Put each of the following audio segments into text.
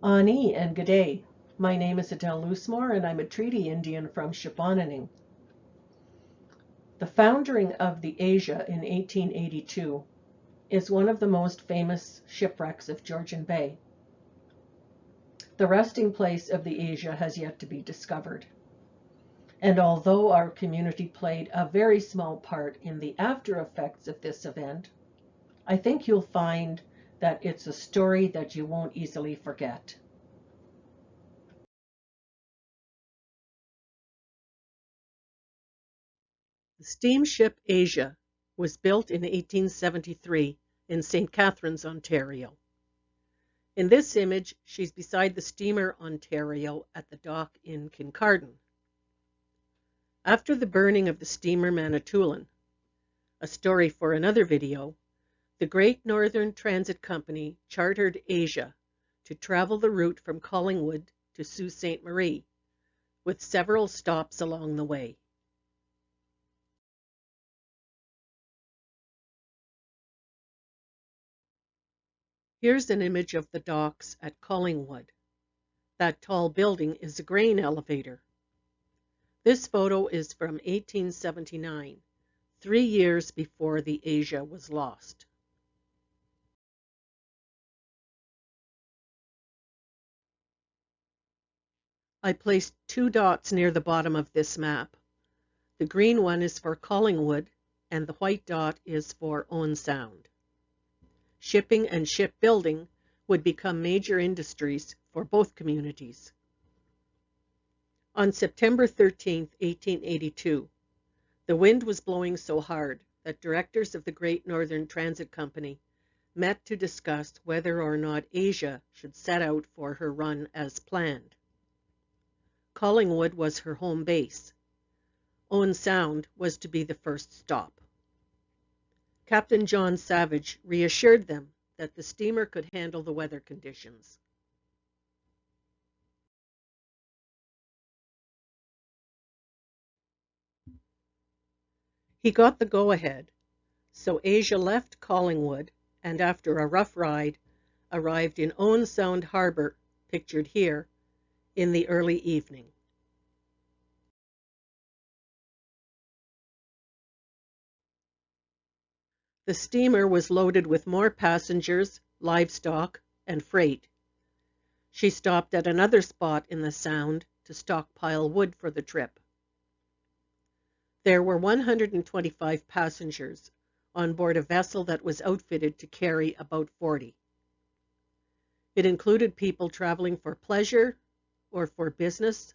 Ani and G'day. My name is Adele Loosemore and I'm a treaty Indian from Shiponining. The foundering of the Asia in 1882 is one of the most famous shipwrecks of Georgian Bay. The resting place of the Asia has yet to be discovered. And although our community played a very small part in the after effects of this event, I think you'll find that it's a story that you won't easily forget. The steamship Asia was built in 1873 in St. Catharines, Ontario. In this image, she's beside the steamer Ontario at the dock in Kincardine. After the burning of the steamer Manitoulin, a story for another video, the Great Northern Transit Company chartered Asia to travel the route from Collingwood to Sault Ste. Marie, with several stops along the way. Here's an image of the docks at Collingwood. That tall building is a grain elevator. This photo is from 1879, 3 years before the Asia was lost. I placed 2 dots near the bottom of this map. The green one is for Collingwood and the white dot is for Owen Sound. Shipping and shipbuilding would become major industries for both communities. On September 13, 1882, the wind was blowing so hard that directors of the Great Northern Transit Company met to discuss whether or not Asia should set out for her run as planned. Collingwood was her home base. Owen Sound was to be the first stop. Captain John Savage reassured them that the steamer could handle the weather conditions. He got the go-ahead, so Asia left Collingwood and after a rough ride, arrived in Owen Sound Harbor, pictured here, in the early evening. The steamer was loaded with more passengers, livestock, and freight. She stopped at another spot in the Sound to stockpile wood for the trip. There were 125 passengers on board a vessel that was outfitted to carry about 40. It included people traveling for pleasure or for business,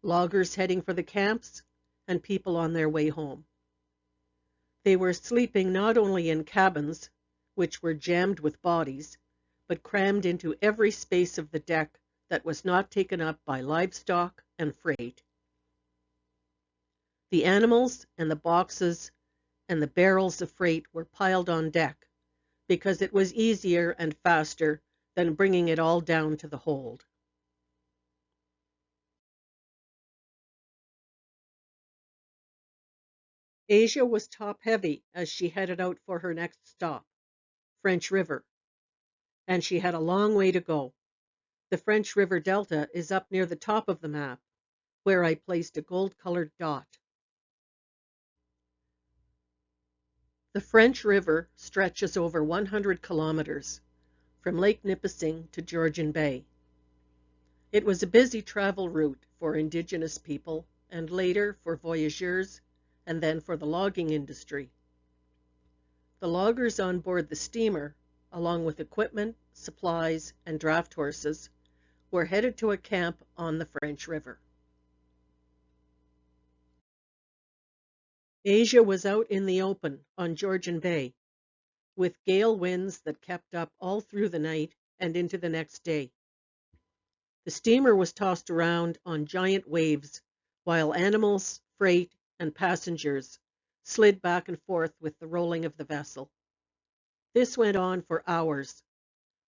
loggers heading for the camps, and people on their way home. They were sleeping not only in cabins, which were jammed with bodies, but crammed into every space of the deck that was not taken up by livestock and freight. The animals and the boxes and the barrels of freight were piled on deck because it was easier and faster than bringing it all down to the hold. Asia was top-heavy as she headed out for her next stop, French River, and she had a long way to go. The French River Delta is up near the top of the map, where I placed a gold-colored dot. The French River stretches over 100 kilometers, from Lake Nipissing to Georgian Bay. It was a busy travel route for indigenous people, and later for voyageurs, and then for the logging industry. The loggers on board the steamer, along with equipment, supplies, and draft horses, were headed to a camp on the French River. Asia was out in the open on Georgian Bay, with gale winds that kept up all through the night and into the next day. The steamer was tossed around on giant waves, while animals, freight, and passengers slid back and forth with the rolling of the vessel. This went on for hours,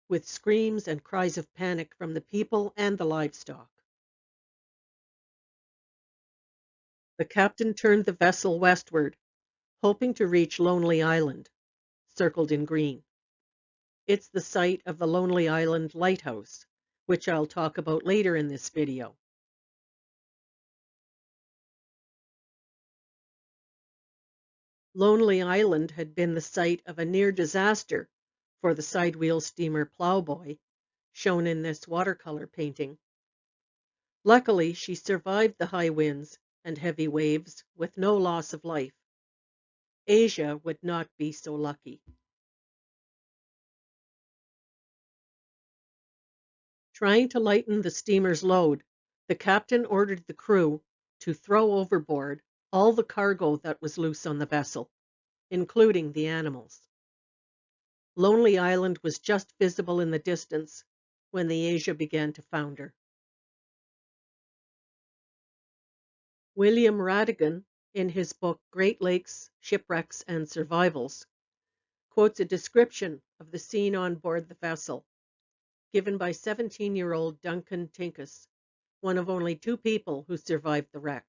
with screams and cries of panic from the people and the livestock. The captain turned the vessel westward, hoping to reach Lonely Island, circled in green. It's the site of the Lonely Island Lighthouse, which I'll talk about later in this video. Lonely Island had been the site of a near disaster for the sidewheel steamer Plowboy, shown in this watercolor painting. Luckily, she survived the high winds and heavy waves with no loss of life. Asia would not be so lucky. Trying to lighten the steamer's load, the captain ordered the crew to throw overboard all the cargo that was loose on the vessel, including the animals. Lonely Island was just visible in the distance when the Asia began to founder. William Radigan, in his book Great Lakes Shipwrecks and Survivals, quotes a description of the scene on board the vessel, given by 17-year-old Duncan Tinkes, one of only 2 people who survived the wreck.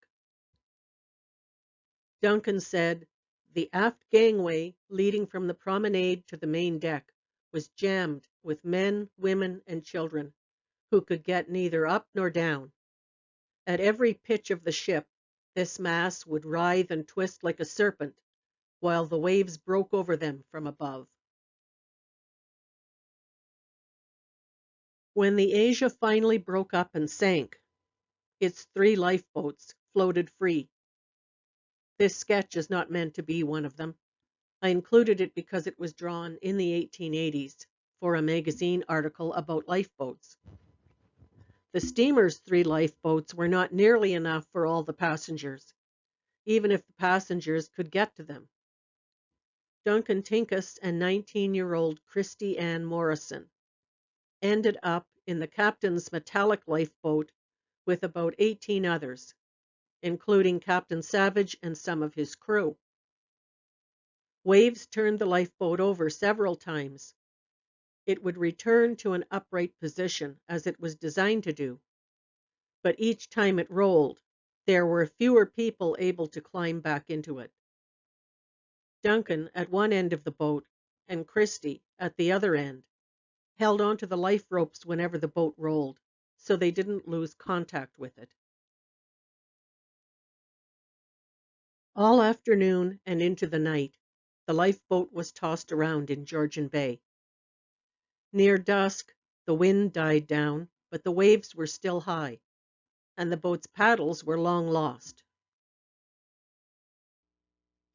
Duncan said, "The aft gangway leading from the promenade to the main deck was jammed with men, women, and children who could get neither up nor down. At every pitch of the ship, this mass would writhe and twist like a serpent, while the waves broke over them from above." When the Asia finally broke up and sank, its 3 lifeboats floated free. This sketch is not meant to be one of them. I included it because it was drawn in the 1880s for a magazine article about lifeboats. The steamer's 3 lifeboats were not nearly enough for all the passengers, even if the passengers could get to them. Duncan Tinkes and 19-year-old Christy Ann Morrison ended up in the captain's metallic lifeboat with about 18 others, including Captain Savage and some of his crew. Waves turned the lifeboat over several times. It would return to an upright position as it was designed to do, but each time it rolled, there were fewer people able to climb back into it. Duncan, at one end of the boat, and Christy, at the other end, held onto the life ropes whenever the boat rolled, so they didn't lose contact with it. All afternoon and into the night, the lifeboat was tossed around in Georgian Bay. Near dusk, the wind died down, but the waves were still high, and the boat's paddles were long lost.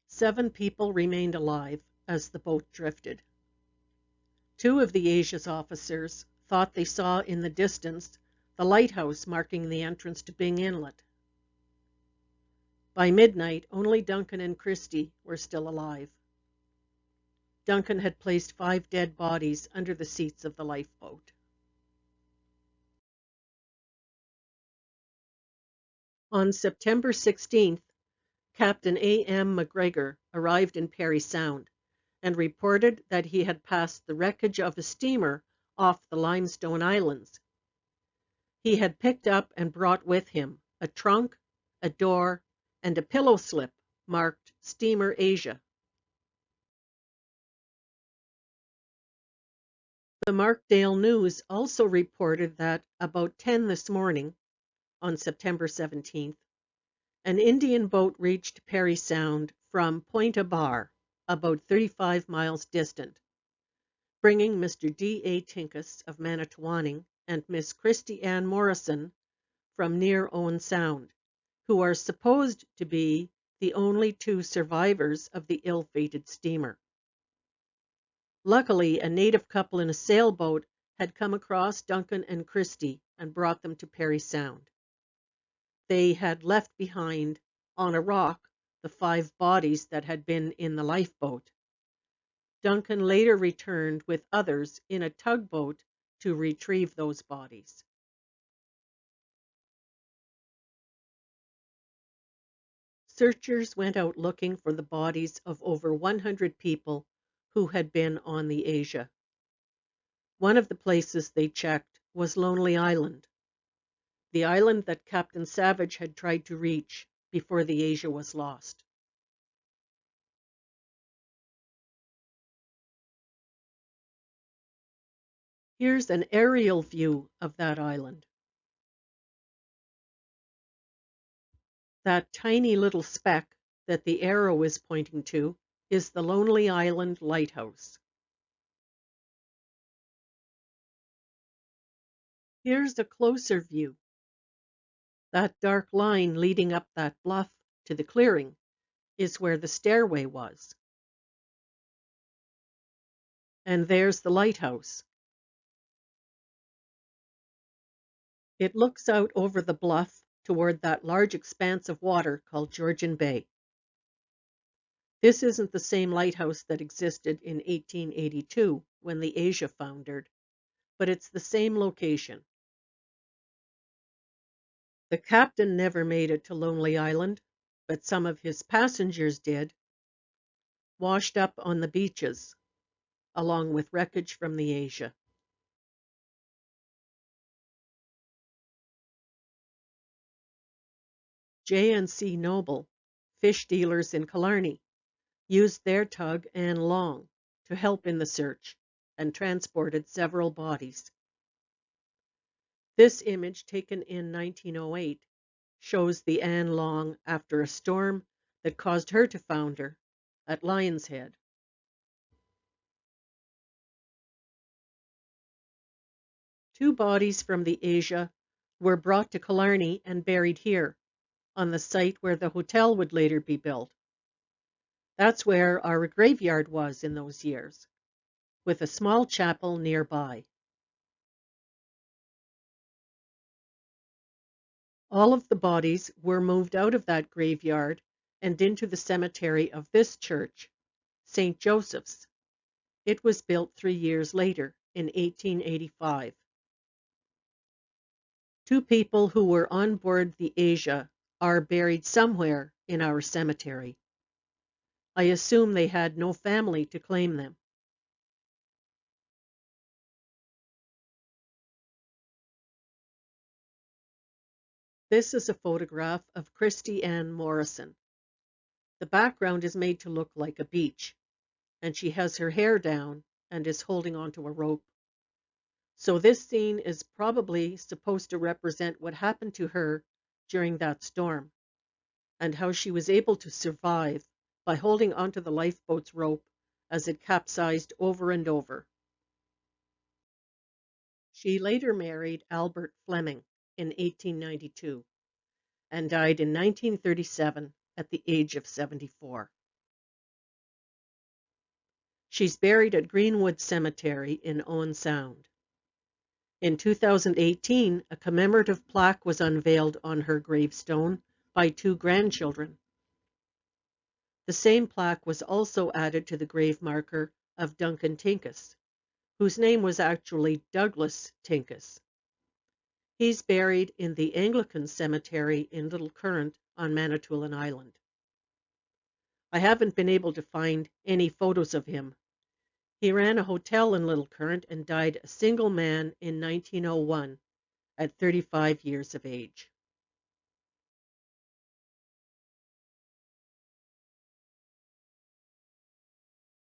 7 people remained alive as the boat drifted. 2 of the Asia's officers thought they saw in the distance the lighthouse marking the entrance to Byng Inlet. By midnight, only Duncan and Christy were still alive. Duncan had placed 5 dead bodies under the seats of the lifeboat. On September 16th, Captain A.M. McGregor arrived in Parry Sound and reported that he had passed the wreckage of a steamer off the Limestone Islands. He had picked up and brought with him a trunk, a door, and a pillow slip marked Steamer Asia. The Markdale News also reported that about 10 this morning, on September 17th, an Indian boat reached Parry Sound from Pointe-à-Bar, about 35 miles distant, bringing Mr. D.A. Tinkes of Manitowoning and Miss Christy Ann Morrison from near Owen Sound, who are supposed to be the only 2 survivors of the ill-fated steamer. Luckily, a native couple in a sailboat had come across Duncan and Christy and brought them to Parry Sound. They had left behind on a rock the 5 bodies that had been in the lifeboat. Duncan later returned with others in a tugboat to retrieve those bodies. Searchers went out looking for the bodies of over 100 people who had been on the Asia. One of the places they checked was Lonely Island, the island that Captain Savage had tried to reach before the Asia was lost. Here's an aerial view of that island. That tiny little speck that the arrow is pointing to is the Lonely Island Lighthouse. Here's a closer view. That dark line leading up that bluff to the clearing is where the stairway was. And there's the lighthouse. It looks out over the bluff toward that large expanse of water called Georgian Bay. This isn't the same lighthouse that existed in 1882 when the Asia foundered, but it's the same location. The captain never made it to Lonely Island, but some of his passengers did, washed up on the beaches, along with wreckage from the Asia. J&C Noble, fish dealers in Killarney, used their tug Anne Long to help in the search and transported several bodies. This image, taken in 1908, shows the Anne Long after a storm that caused her to founder at Lion's Head. Two bodies from the Asia were brought to Killarney and buried here, on the site where the hotel would later be built. That's where our graveyard was in those years, with a small chapel nearby. All of the bodies were moved out of that graveyard and into the cemetery of this church, St. Joseph's. It was built 3 years later, in 1885. Two people who were on board the Asia are buried somewhere in our cemetery. I assume they had no family to claim them. This is a photograph of Christy Ann Morrison. The background is made to look like a beach, and she has her hair down and is holding onto a rope. So this scene is probably supposed to represent what happened to her during that storm, and how she was able to survive by holding onto the lifeboat's rope as it capsized over and over. She later married Albert Fleming in 1892 and died in 1937 at the age of 74. She's buried at Greenwood Cemetery in Owen Sound. In 2018, a commemorative plaque was unveiled on her gravestone by two grandchildren. The same plaque was also added to the grave marker of Duncan Tinkus, whose name was actually Douglas Tinkus. He's buried in the Anglican Cemetery in Little Current on Manitoulin Island. I haven't been able to find any photos of him. He ran a hotel in Little Current and died a single man in 1901 at 35 years of age.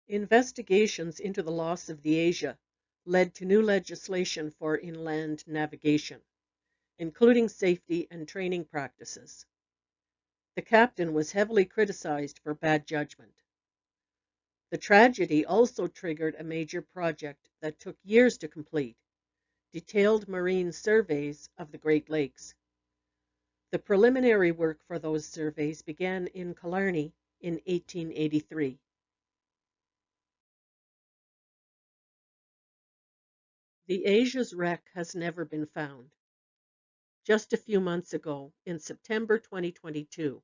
Investigations into the loss of the Asia led to new legislation for inland navigation, including safety and training practices. The captain was heavily criticized for bad judgment. The tragedy also triggered a major project that took years to complete, detailed marine surveys of the Great Lakes. The preliminary work for those surveys began in Killarney in 1883. The Asia's wreck has never been found. Just a few months ago, in September 2022,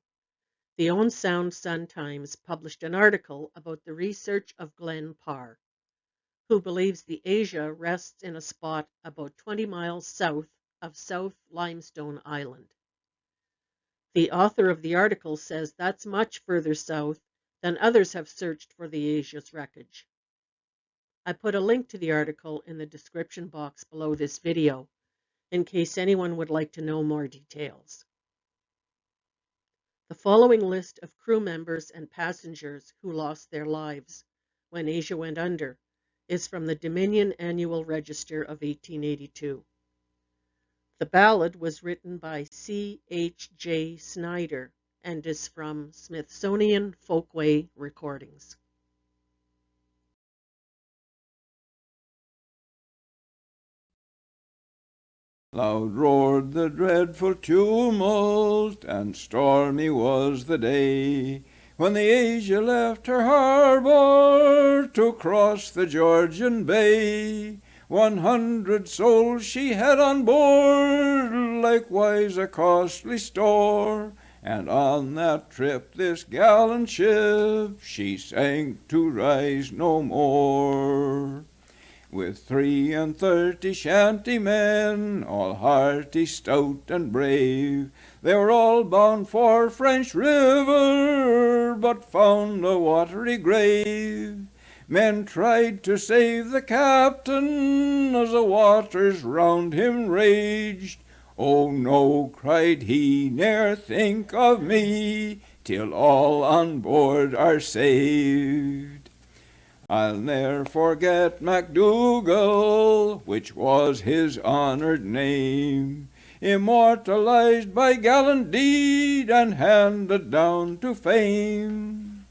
the Owen Sound Sun Times published an article about the research of Glenn Parr, who believes the Asia rests in a spot about 20 miles south of South Limestone Island. The author of the article says that's much further south than others have searched for the Asia's wreckage. I put a link to the article in the description box below this video, in case anyone would like to know more details. The following list of crew members and passengers who lost their lives when Asia went under is from the Dominion Annual Register of 1882. The ballad was written by C. H. J. Snyder and is from Smithsonian Folkway Recordings. Loud roared the dreadful tumult, and stormy was the day, when the Asia left her harbour to cross the Georgian Bay. 100 souls she had on board, likewise a costly store, and on that trip this gallant ship she sank to rise no more. With 33 shanty men, all hearty, stout, and brave, they were all bound for French River, but found a watery grave. Men tried to save the captain, as the waters round him raged. "Oh no," cried he, "ne'er think of me, till all on board are saved." I'll ne'er forget MacDougall, which was his honoured name, immortalized by gallant deed and handed down to fame.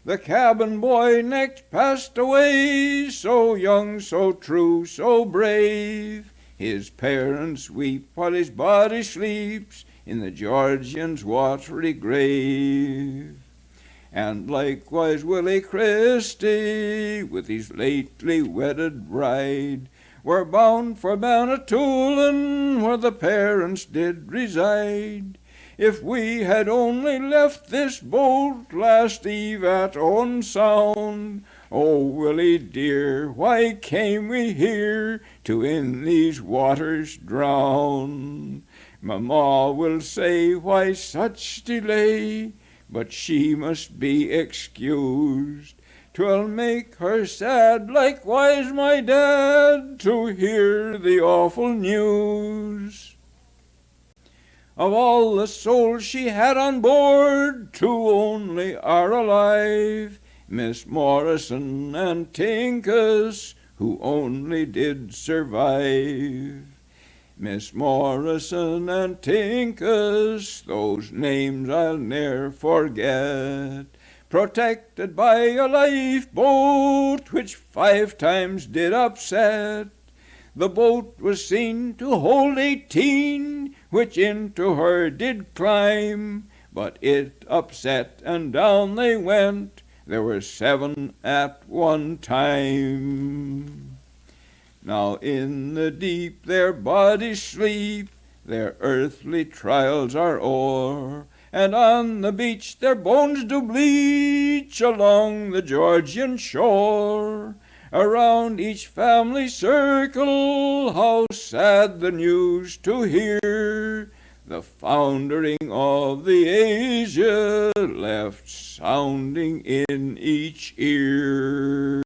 The cabin boy next passed away, so young, so true, so brave. His parents weep while his body sleeps in the Georgian's watery grave. And likewise Willie Christie, with his lately wedded bride, were bound for Manitoulin, where the parents did reside. If we had only left this boat last eve at Owen Sound, oh, Willie dear, why came we here to in these waters drown? Mamma will say, why such delay? But she must be excused. 'Twill make her sad, likewise my dad, to hear the awful news. Of all the souls she had on board, 2 only are alive, Miss Morrison and Tinkus, who only did survive. Miss Morrison and Tinkus, those names I'll ne'er forget, protected by a lifeboat which 5 times did upset. The boat was seen to hold 18, which into her did climb, but it upset and down they went. There were 7 at one time. Now in the deep their bodies sleep, their earthly trials are o'er, and on the beach their bones do bleach along the Georgian shore. Around each family circle, how sad the news to hear, the foundering of the Asia left sounding in each ear.